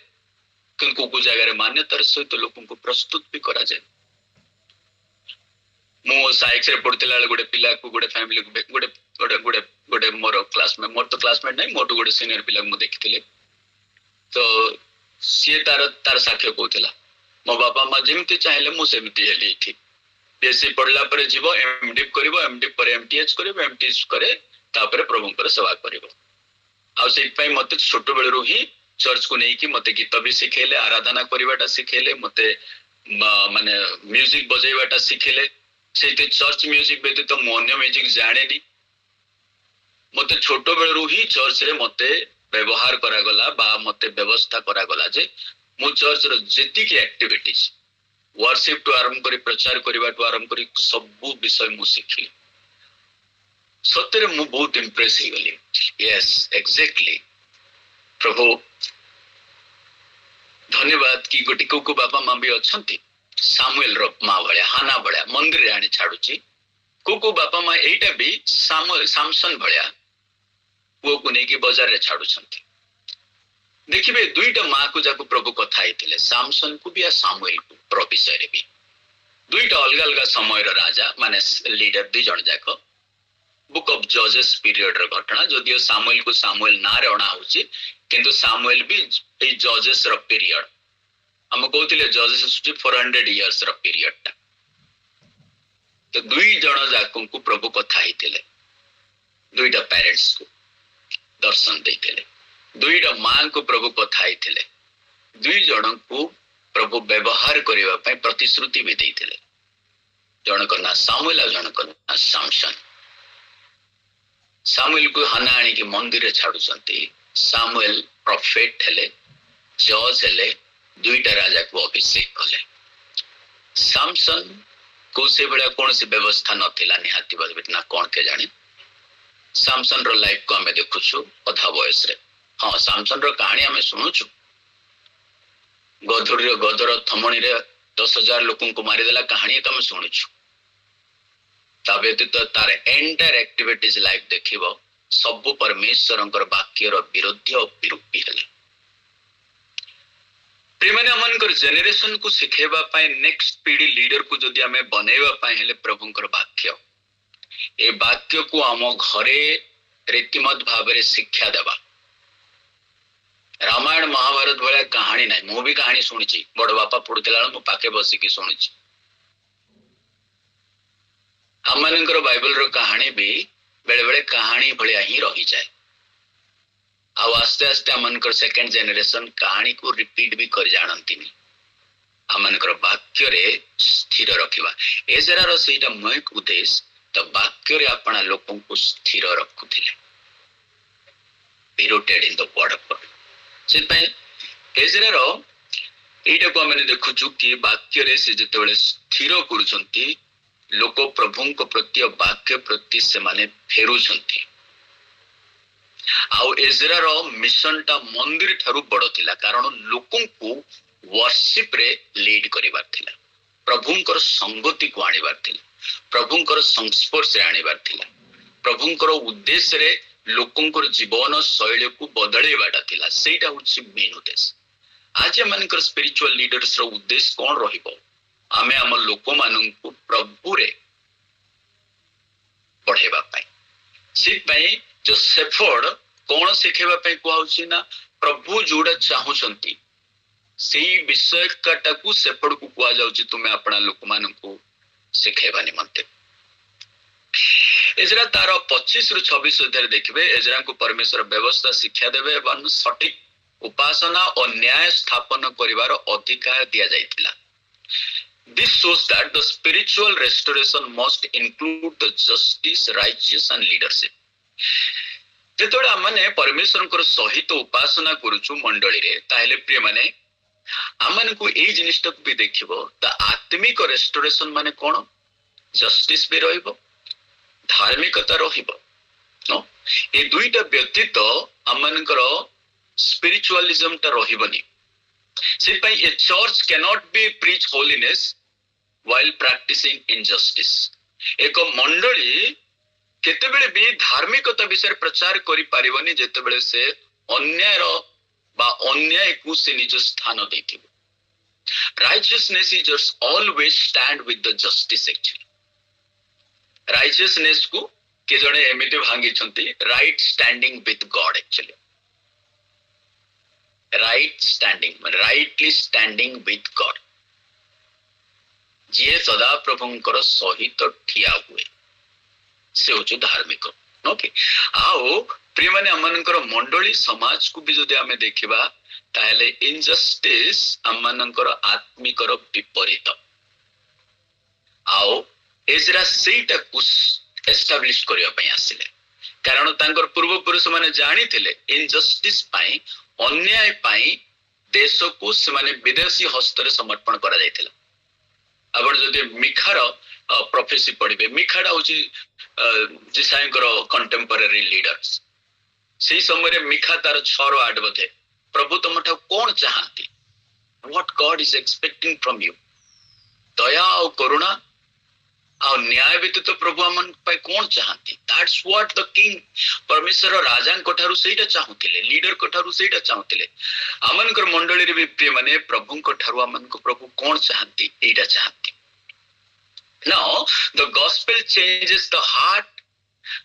[SPEAKER 1] किंतु को जगह मान्यतार सहित लोक को प्रस्तुत भी करा जाए मो साइक्स रे पड़तिला गोटे पिला को गोटे फैमिली को गोटे गोटे गोटे गोटे मोर क्लास में मोर तो क्लासमेट नहीं मोर तो गोटे सीनियर पिला को देखिथिले तो सी तार तार साक्ष्य कहूला मो बापा माँ जमी चाहे मुझे हेली ठीक बीएससी पढ़ला पर जीव एमडी करिवो एमडी पर एमटीएच करिवो एमटीएच करे तापर प्रभुंकर सेवा करिवो आ से पई मते छोट बेलरू ही चर्च को नहीं कि मते गीत भी सिखेले आराधना करिवाटा सिखेले मते माने म्यूजिक बजाइवाटा सिखेले सेते चर्च म्यूजिक व्यतीत तो अन्य म्यूजिक जाने नी मते छोट बेलरू ही चर्च रे मते व्यवहार करा गला बा मते व्यवस्था करा गला जे मु चर्च रो जेति की एक्टिविटीज वर्शिप टू आरंभ करी प्रचार करबा टू आरंभ करी सब विषय मु सिखली सତରେ ମୁଁ बहुत इम्प्रेस हो गली यस एग्जैक्टली प्रभु धन्यवाद कि गोटी को बापा माँ भी अच्छी सामुएल रो माँ भाया हाना भाया मंदिर आनी छाड़ुची को बापा माँ एटा भी सामसन भाया पुओ को नहीं बाजार रे छाड़ुछंती देखिए दुईटा माँ को जाको प्रभु कथा ही सामसन को भी आ सामुएल को प्र विषय भी दुईटा अलग अलग समय राजा माने लीडर दुई जन जाक बुक ऑफ जजेस पीरियड रो घटना जदियो सामुएल को सामुएल ना रे अणा होची किंतु सामुएल भी ए जजेस रो पीरियड हम कहतिले जजेस सुची 400 इयर्स रो पीरियड ता तो दुई जन जाक को प्रभु कथा ही दुईटा पेरेंट्स को दर्शन देते दुईटा माँ को प्रभु कथा ही दुई जन को प्रभु व्यवहार करने प्रतिश्रुति भी देते जनक ना सामुएल आ जनक ना सामसन सामुएल को हाना आनी की मंदिर छाड़ुचंती सामुएल प्रोफेट हेले जज हेले दुईटा राजा को अभिषेक कले सामसन को से बड़ा कौन सी व्यवस्था नथिला निहाती ना कौन के जाने सामसन रो लाइफ को हमें देखुछु अधा बयस रे हाँ सामसन रो कहानी हमें शुणुछु गधर थमणी रे 10,000 लोगों को मारिदेला कहानी तो हमें शुणुछु ता व्यतीत तार एंटायर एक्टिविटीज लाइफ देखिबो सब परमेश्वरंकर वाक्य रो विरोधी और विरूपी हेले प्रेमने अमनकर जेनरेशन को सिखेबा पाए नेक्स्ट पीढ़ी लीडर को जदि हमें बनेबा पाए हेले प्रभुंकर वाक्य ए वाक्य को आम घरे रीतिमत भाव शिक्षा देवा रामायण महाभारत भाया कहानी ना मु भी कहानी शुणी बड़ बापा पढ़ुला मो पाखे बसिकी शुणी आम मानकर बाइबल रो कहानी भी बेले बेले कहानी भलिया ही रही जाए आ आस्ते आस्ते आमनकर सेकंड जनरेशन कहानी को रिपीट भी कर जानती आमनकर वाक्य रे स्थिर रखिबा एजरा रो सेटा मुख्य उद्देश्य तो वाक्य रे अपना लोगों को स्थिर रखुथिले rooted in the word of God से एजरा रो एटा को हमने देखुछु कि वाक्य रे से जेतेबेले स्थिर करूछंती लोक प्रभु को प्रति वाक्य प्रति से माने फेरुछंती आउ एजरा रो मिशन टा मंदिर ठारू बड़ थिला कारण लोकों को वर्शिप रे लीड करिबार थिला प्रभुंकर संगति को आनिबार थिला प्रभुंकर संस्पर्श रे आनिबार थिला प्रभुंकर उद्देश्य रे लोकंकर जीवन शैली को बदलेबाटा थिला सेटा होछि मेन उद्देश्य आज मानकर स्पिरिचुअल लीडर्स रो उद्देश्य कोन रहिबो आमे हम लोक मानन को प्रभु रे पढ़ेबा पाई से पई जो सेफर्ड कोन सिखेबा पाई को होछि ना प्रभु जोडा चाहुचंती सेही विषय काटा को सेफर्ड को कुआ जाउछि तुमे अपना लोक मानन को सिखेबा निमंते एजरा तार 25 रु 26 अध्याय देखिबे एजरा को परमेश्वर व्यवस्था शिक्षा देबे एवं सठिक उपासना और न्याय स्थापन करिवार अधिकार दिया जाइतिला This shows that the spiritual restoration must include the justice, righteous and leadership. जेतोळे आमने परमेश्वरंकर सहित उपासना करूछु मंडली रे ताहेले प्रिय माने आमन को एई जिनिसटा को भी देखिबो ता आत्मिक रेस्टोरेशन माने कोन जस्टिस भी रहइबो धार्मिकता रहिबो नो ए दुईटा व्यतीत आमनकर स्पिरिचुअलिज्म ता रहिबनी से a church cannot be preach holiness while practicing injustice. एक मंडली केतेबेले भी धार्मिकता विषय प्रचार करि परिबनी जेतेबेले से अन्याय बा अन्याय को से निज स्थान देथिबो. Righteousness is just always stand with the justice actually. Righteousness को के जणे एमिति भांगी छंती right standing with God actually. Right standing, rightly standing with God. जी सदा प्रभुंकर सहित ठिया हुए से होचु धार्मिक. ओके आओ प्रिय माने हमनकर मंडली समाज को भी जदि आमे देखिबा ताले इनजस्टिस हमनकर आत्मिकर विपरीत. आओ एजरा सेटा कुछ एस्टैब्लिश करिया पई आसिले कारण तांकर पूर्व पुरुष माने जानि थिले इनजस्टिस पाई अन्याय पाई देश को से माने विदेशी हस्तरे समर्पण करा जायतिला. आपण जदि मिखार प्रोफेसी पढ़िबे मिखाडा होची जिसायकर कंटेम्पररी लीडर्स से समय मिखा तार 6 8 बधे प्रभु तुमठा कोन चाहती what God is expecting from you दया और करुणा और न्याय व्यतीत प्रभु हमन पाई कोन चाहती दैट्स व्हाट द किंग परमेश्वर राजा कोठारु सेटा चाहुतिले लीडर कोठारु सेटा चाहुतिले. हमनकर मंडली रे भी प्रिय माने प्रभु कोठारु हमन को प्रभु कोन चाहती एटा चाहती. Now the gospel changes the heart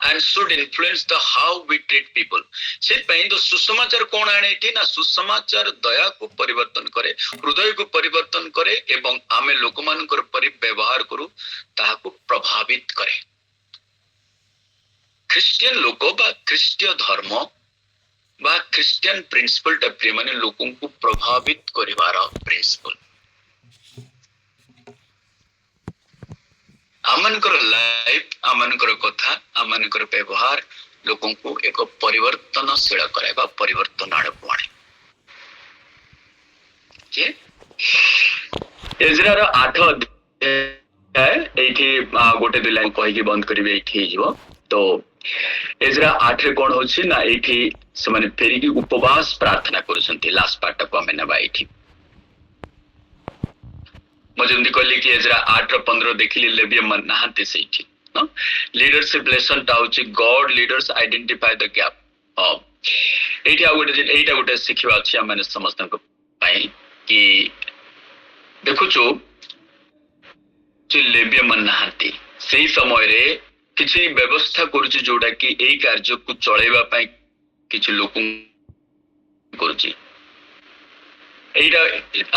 [SPEAKER 1] and should influence the how we treat people. से पई तो सुसमाचार कोन आने थी ना सुसमाचार दया को परिवर्तन करे हृदय को परिवर्तन करे एवं आमे लोक मानकर परि व्यवहार करू ताहा को प्रभावित करे. क्रिश्चियन लोक बा ख्रीष्टीय धर्म बा क्रिश्चियन प्रिंसिपल टा प्रिय माने लोकन को प्रभावित करिवार प्रिंसिपल. आमनकर लाइफ आमनकर कथा आमनकर व्यवहार लोगों को एक परिवर्तनशील कराइबा परिवर्तन आड़क आने. एजरा रो 8 अध्याय एठी गोटे दु लाइन कहि के बंद करिवे एठी हिजो. तो एजरा 8 रे कोन होछि ना एठी से माने फेरी की उपवास प्रार्थना करूछंती. लास्ट पार्ट को हमें नबा एठी मजंदी कहली कि एजरा 8 और 15 देखिली लेबिया मन नहाते से थी नो लीडरशिप लेसन टाउची God leaders identify the gap. एटा गोटे सिखिबा अछि हमने समस्त को पाई कि देखु जो लेबिया मन नहाते सेही समय रे किछि व्यवस्था करूची जोडा कि एई कार्य को चलेबा पई किछि लोक करूची. एटा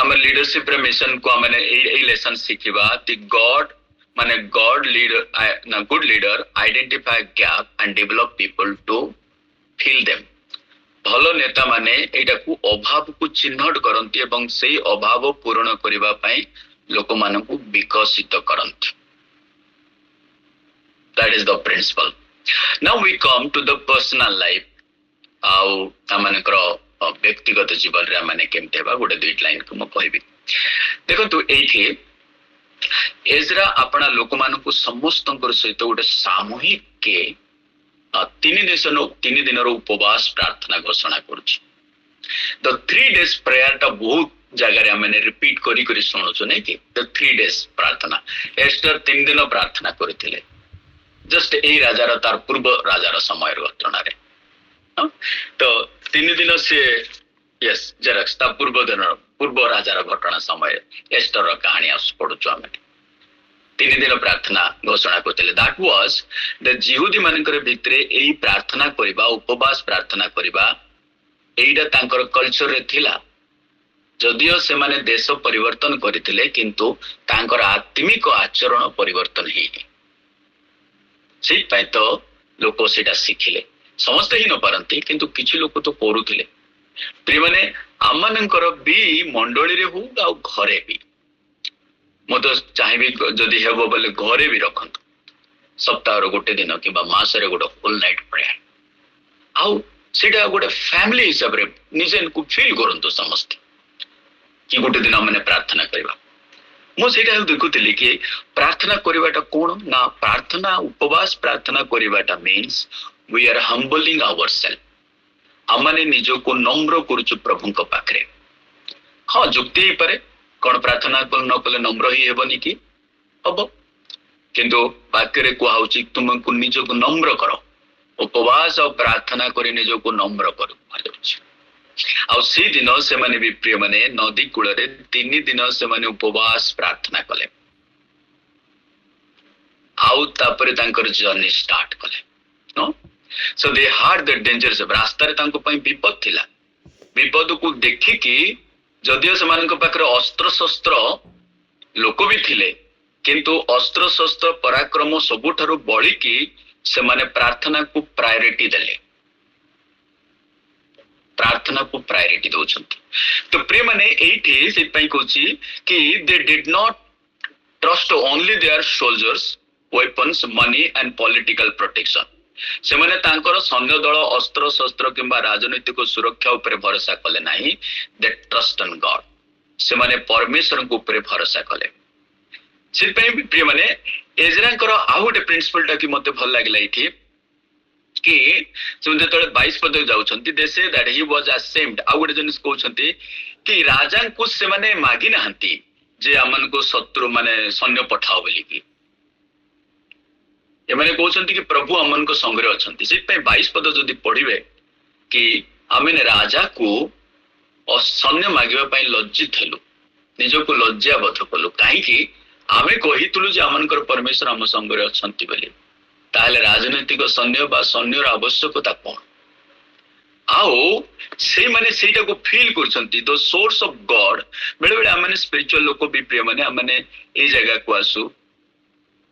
[SPEAKER 1] हमर लीडरशिप रे मिशन को हमने ए लेसन सिखिबा ति गॉड माने गॉड लीडर ना good leader identify gap and develop people to fill them. भलो नेता माने एटा को अभाव को चिन्हट करंती एवं सेही अभाव पूर्ण करिबा पई लोक मानन को विकसित करंती. That is the principle. Now we come to the personal life. आउ हमनकर व्यक्तिगत जीवन रे माने केमते बा गोटे 2 लाइन को म कहबी. देखो तो एठी एजरा अपना लोक मान को समस्त सहित गोटे सामूहिक के 3 दिन उपवास प्रार्थना घोषणा करुछि. द 3 days प्रेयर टा बहुत जगह हमने रिपीट करी करी सुनछु नै कि द 3 days प्रार्थना. एस्टर 3 दिन प्रार्थना करथिले जस्ट ए राजार तार पूर्व राजार समय घटना रे. तो 3 दिन से यस जेरक्स ता पूर्व राजार घटना समय एस्टर कहानी आस पढुछु हम 3 दिन प्रार्थना घोषणा करथिले. दैट वाज द जिहुदी मानकर भितरे एई प्रार्थना करिबा उपवास प्रार्थना करिबा एइडा तांकर कल्चर रे थिला. जदियो से माने देश परिवर्तन करथिले किंतु तांकर आत्मिक आचरण परिवर्तन हेई. सेहि पय तो लोक सेटा सिखिले. समस्त ही न पारंती किंतु किछि लोक तो करूथिले. प्रिय माने आमनकर भी मंडली रे हो आ घरे भी मो तो चाहिबी जदि हेबो बोले घरे भी रखंतु सप्ताह रो गोटे दिन कि मास रे गोटे होल नाइट प्रेयर आउ सेटा गोटे फैमिली हिसाब रे निजेन को फील करंतु समस्त कि गोटे दिन हमने प्रार्थना करबा. मो सेटा देखुतली कि प्रार्थना करबाटा कोन ना प्रार्थना उपवास प्रार्थना करबाटा means we are humbling ourselves. हमने निजो को नम्र करूछु प्रभु को पाखरे. हाँ जुक्ति ही पारे कौन प्रार्थना न कले नम्र ही हेबनी कि हम किंतु वाक्य कहुची तुमको निजको नम्र कर उपवास और प्रार्थना कर निजको नम्र कर सी दिन से माने भी प्रिय माने नदी कूल 3 दिन से माने उपवास प्रार्थना कले आउ तापरे तांकर जर्नी स्टार्ट कले no so they had the dangers रास्ता रे तांको पई विपद थिला विपद को देखि कि जदियो से मानक पाखरे अस्त्र शस्त्र लोक भी थिले किंतु अस्त्र शस्त्र पराक्रम सबुठारु बळी कि से माने प्रार्थना को प्रायोरिटी देले प्रार्थना को प्रायोरिटी दउछंती तो प्रिय माने एठी से पई कहूची कि they did not trust only their soldiers weapons money and political protection से माने तांकर सैन्य दल अस्त्र शस्त्र किंबा राजनीतिक सुरक्षा ऊपर भरोसा कले नाही दे ट्रस्ट इन गॉड से माने परमेश्वर को ऊपर भरोसा कले से पई प्रिय माने एजरांकर आ गोटे प्रिंसिपल टा कि मते भल लागला इठी कि से जतले 22 पद जाउछंती they say that he was assumed आ गोटे जनिस कहउछंती कि राजा को से माने मागी नाहंती जे हमन को शत्रु माने सैन्य पठाओ बोली कि एमाने कहउछंती कि प्रभु हमन को संग्रह अछंती से पई 22 पद जदी पढिबे कि आमेन राजा को सैन्य मागिबा पई लज्जित हेलु निजको लज्जा बोध कलु काहे कि आमे कहितलु जे हमनकर परमेश्वर हम संग्रह अछंती बोली ताले राजनीतिक सैन्य बा सैन्यर आवश्यकता कोन आओ से माने सेटा को फील करछंती द सोर्स ऑफ गॉड बेले बेले हमने स्पिरिचुअल लोक भी प्रिय माने हमने ए जगह को आसु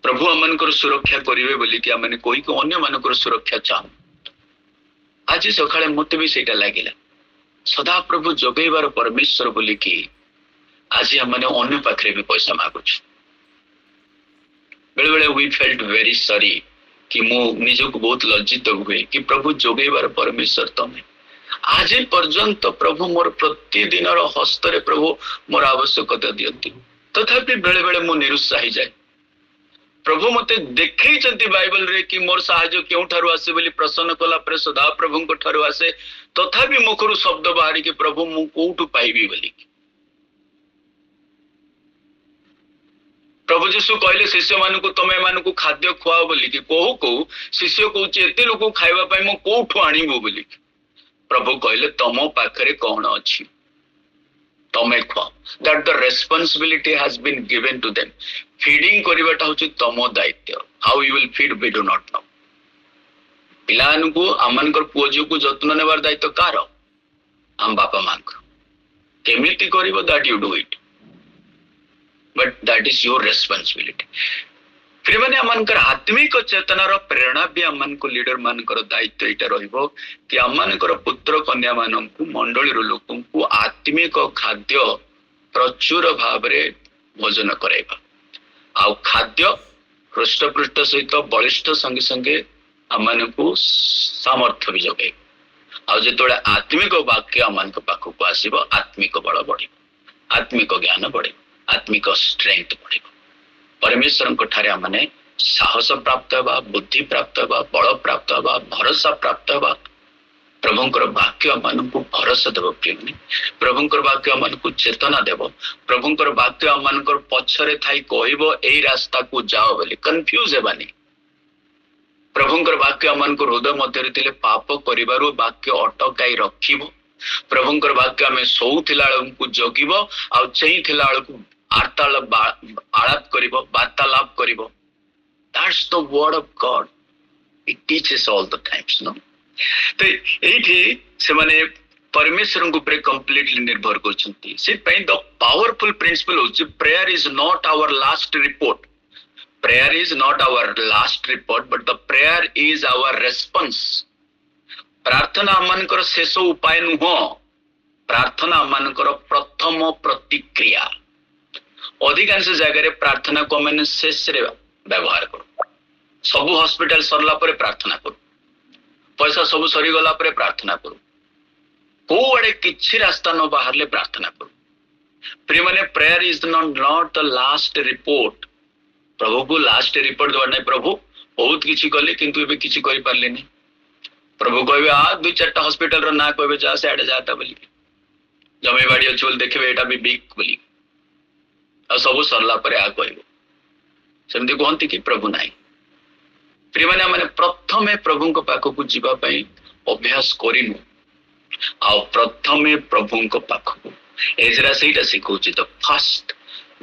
[SPEAKER 1] प्रभु हमनकर सुरक्षा करिवे बोली कि हमने कोई को अन्य मानकर सुरक्षा चाहू आज सकाळे मते भी सेटा लागिला सदा प्रभु जोगेबार परमेश्वर बोली कि आज हमने अन्य पाखरे भी पैसा मागुछु बेले बेले वी फेल्ट वेरी सॉरी कि मु निजको बहुत लज्जित हुए कि प्रभु जोगेबार परमेश्वर तमे आज पर्यंत प्रभु मोर प्रतिदिन हस्त रे प्रभु मोर आवश्यकता दियंती तथापि बेले बेले मु निरुत्साही जाए प्रभु मते देखैचंती बाइबल रे कि मोर सहाय्य केउ ठारु आसे बोली प्रसन्न कला पर सदा प्रभु को ठारु आसे तथापि मुखरु शब्द बाहरी कि प्रभु मु कोठु पाइबी बोली प्रभु जीशु कहले शिष्य मानकु तमे मानकु खाद्य खुआओ बोली कि कहू कहू शिष्य कहूचे एते लोक खाइबा पई मु कोठु आनिबो बोली प्रभु कहले तमो पाखरे कोन अछि तमे खुआ that the responsibility has been given to them feeding करिबाटा होछि तमो दायित्व how you will feed we do not know पिलानको आमनकर पुओजो को जत्न नेबार दायित्व कार आम बापा मांक केमिति करिवो that you do it but that is your responsibility फिर माने अमनकर आत्मिक चेतनार प्रेरणा भी अमनको लीडर मानकर दायित्व एटा रहिबो कि अमनकर पुत्र कन्या मानकु मंडली रो लोकंकु आत्मिक खाद्य प्रचुर भाव रे भोजन कराइबा आ खाद्य हृष्टपृष्ठ सहित बलिष्ठ संगे संगे अमनको सामर्थ्य भी जगे आ जेतोळे आत्मिक वाक्य अमनक पाखकु आसीबो आत्मिक बल बढ़िबो आत्मिक ज्ञान बढ़िबो आत्मिक स्ट्रेंथ बढ़िबो परमेश्वर ठारे हमने साहस प्राप्त होगा बुद्धि प्राप्त होगा बल प्राप्त होगा भरोसा प्राप्त होगा प्रभुंकर वाक्य मानक भरोसा देव प्रेमी प्रभुंकर वाक्य मानक चेतना देव प्रभुंकर वाक्य मानकर पछरे थाई कहबो एई रास्ता को जाओ बोली कंफ्यूज हेबानी प्रभुंकर वाक्य मानक हृदय मध्य थिले पाप करिबारो वाक्य अटकाई रखिबो प्रभुंकर वाक्य में सोउथिला को जगिबो आ चेइथिला को आलाप करिबो वार्तालाप करिबो that's the word of God it teaches all the times no तो एठी से माने परमेश्वर को ऊपर कंप्लीटली निर्भर करछंती से पई द पावरफुल प्रिंसिपल होछि prayer is not our last report prayer is not our last report but the prayer is our response प्रार्थना अमनकर शेष उपाय नुह प्रार्थना अमनकर प्रथम प्रतिक्रिया अधिकांश जगह प्रार्थना को मैंने शेष रे व्यवहार करू सब हॉस्पिटल सरला पर प्रार्थना करू पैसा सब सरी गला पर प्रार्थना करू को आड़े किछि रास्ता न बाहरले प्रार्थना करू प्रिय माने prayer is not the last report प्रभु को लास्ट रिपोर्ट दवा नहीं प्रभु बहुत किछि कले किंतु एबे किछि करि पारले नहीं प्रभु कहबे आ 2-4 हॉस्पिटल रो ना कहबे जा से आडे जाता बोली जमी बाड़ी अच्छी बोली देखिए एटा भी बिक बोली आ सब सरला पर आ कहब सेमती कहती कि प्रभु नाई प्रिय मैंने मैंने प्रथमे प्रभु पाखक जीवाई अभ्यास करूँ आ प्रथमे प्रभु पाखक एजरा से शिखुची तो फर्स्ट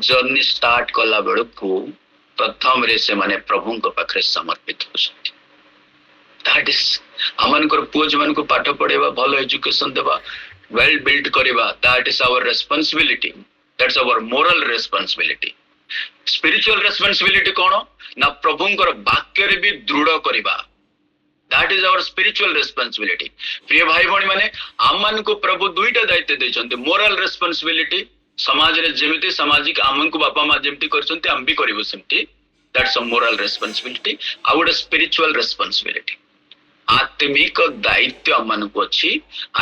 [SPEAKER 1] जर्नी स्टार्ट कला बेलू प्रथम रे से माने प्रभु पाखे समर्पित होती दैट इज आमनकर पुओ जमान को पाठ पढ़ेबा भल एजुकेशन देबा वेल बिल्ड करबा that is our responsibility that's our moral responsibility spiritual responsibility कोन ना प्रभुंकर वाक्य रे भी दृढ़ करबा that is our spiritual responsibility प्रिय भाई भणी माने आमन को प्रभु दुईटा दायित्व दैछन्ते मोरल रेस्पॉन्सिबिलिटी समाज रे जेमिति सामाजिक आमन को बापा मां जेमिति करछन्ते हम भी करबो सेमति दैट्स अ मोरल रेस्पॉन्सिबिलिटी आ गुड स्पिरिचुअल रेस्पॉन्सिबिलिटी आत्मिक दायित्व आमन को अछि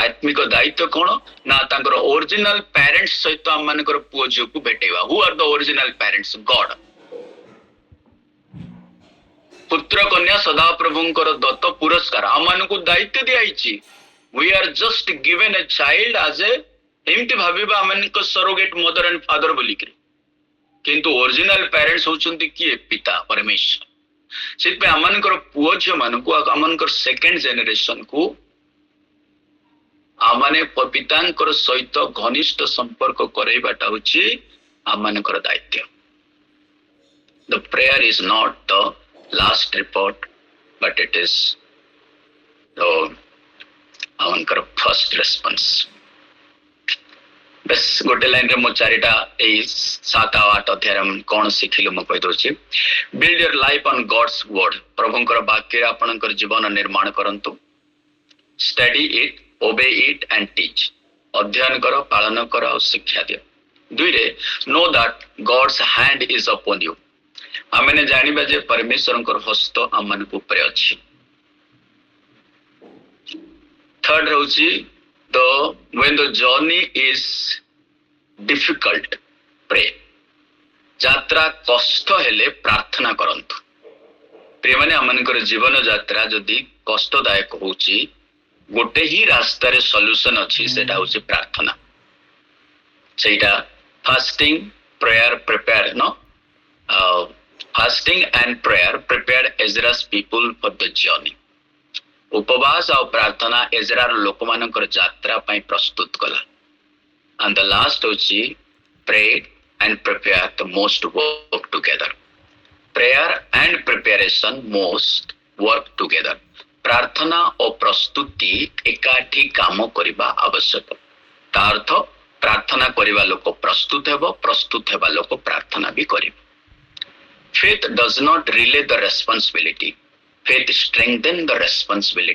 [SPEAKER 1] आत्मिक दायित्व कोन ना तांकर ओरिजिनल पेरेंट्स सहित आमनकर पुओ झियो को भेटेबा who are the original parents God पुत्र कन्या सदा प्रभुंकर दत्त पुरस्कार आमन को दायित्व दियाइछि we are just given a child as a एमती भाबिबा आमन को सरोगेट मदर एंड फादर बोली किंतु ओरिजिनल पेरेंट्स होचंती किए पिता परमेश्वर सिर्फ आमनकर पुओ झियो मानकु आमनकर सेकंड जनरेशन को आमने पितांकर सहित घनिष्ठ संपर्क करैबाटा होछि आमनकर दायित्व the prayer is not the last report but it is the Amonkar first response बस गोटे लाइन रे मो चारिटा ए 7 आ 8 अध्याय कौन शिखिलु मो कहि दोछि build your life on God's word प्रभुंकर वाक्य आपनकर जीवन निर्माण करंतु study it obey it and teach अध्ययन करो पालन करो और शिक्षा दियो दुई रे know that God's hand is upon you आमने जानिबा जे परमेश्वरंकर हस्त आमन को ऊपर अछि थर्ड रहउछि तो when the journey is difficult pray यात्रा कष्ट हेले प्रार्थना करंतु प्रिय माने आमनकर जीवन यात्रा जदि कष्टदायक होउची गोटे ही रास्ता रे सॉल्यूशन अछि सेटा होउची प्रार्थना सेटा fasting prayer prepare no fasting and prayer prepared Ezra's people for the journey उपवास और प्रार्थना एजरार लोक मानकर यात्रा पई प्रस्तुत कला एंड द लास्ट होची pray and prepare the most work together prayer and preparation most work together प्रार्थना और प्रस्तुति एकाठी काम करिबा आवश्यक ता अर्थ प्रार्थना करिबा लोक प्रस्तुत हेबा लोक प्रार्थना भी करिबा faith does not relay the responsibility faith strengthen the responsible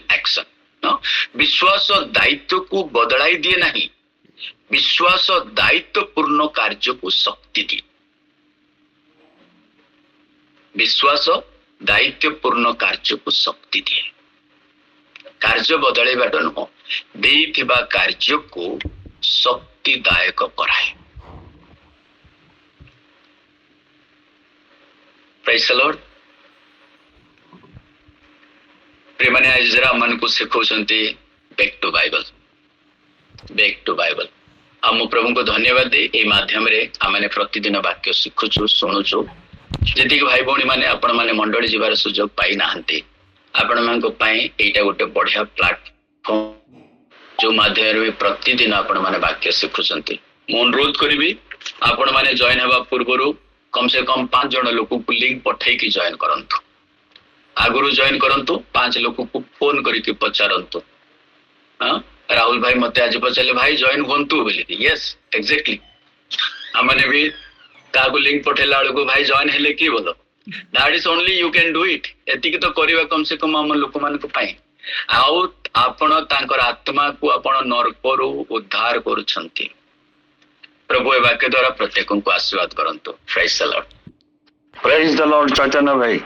[SPEAKER 1] action no विश्वास दायित्व को बदलाई दिए नहीं विश्वास दायित्व पूर्ण कार्य को शक्ति दिए विश्वास दायित्व पूर्ण कार्य को शक्ति दिए कार्य बदलाइबाट नुह देइथिबा कार्य को शक्तिदायक कराए Praise the Lord. प्रिय माने एजरा मन को सिखौछन्ती बैक टू बाइबल हम प्रभु को धन्यवाद दे ए माध्यम रे आमने प्रतिदिन वाक्य शिखुछु सुनुछु जति भाई भौणी माने आपण माने मंडली जीवार सुयोग पाई नाहंती आपण मान को पाई एटा गोटे बढ़िया प्लेटफॉर्म जो माध्यम रे प्रतिदिन आपण माने वाक्य शिखुछन्ती मो अनुरोध करिवि आपण माने जॉइन हेबा पूर्वरु कम से कम 5 जन लोक को लिंक पठाई की जॉइन करंतु आगुरु जॉइन करंतु 5 लोक को फोन करके पचारंतु राहुल भाई मते आज पचाले भाई जॉइन होंतु बोली यस एग्जैक्टली हमने भी ताको लिंक पठेला को भाई जॉइन हेले की बोलो that is only you can do it एति की तो करबा कम से कम हम लोक मान को पाए आउ आपण तांकर आत्मा को आपण नरकरु उद्धार करूछंती प्रभु ए वाक्य द्वारा प्रत्येक को आशीर्वाद करंतु प्रेज द लॉर्ड चैतन्य भाई।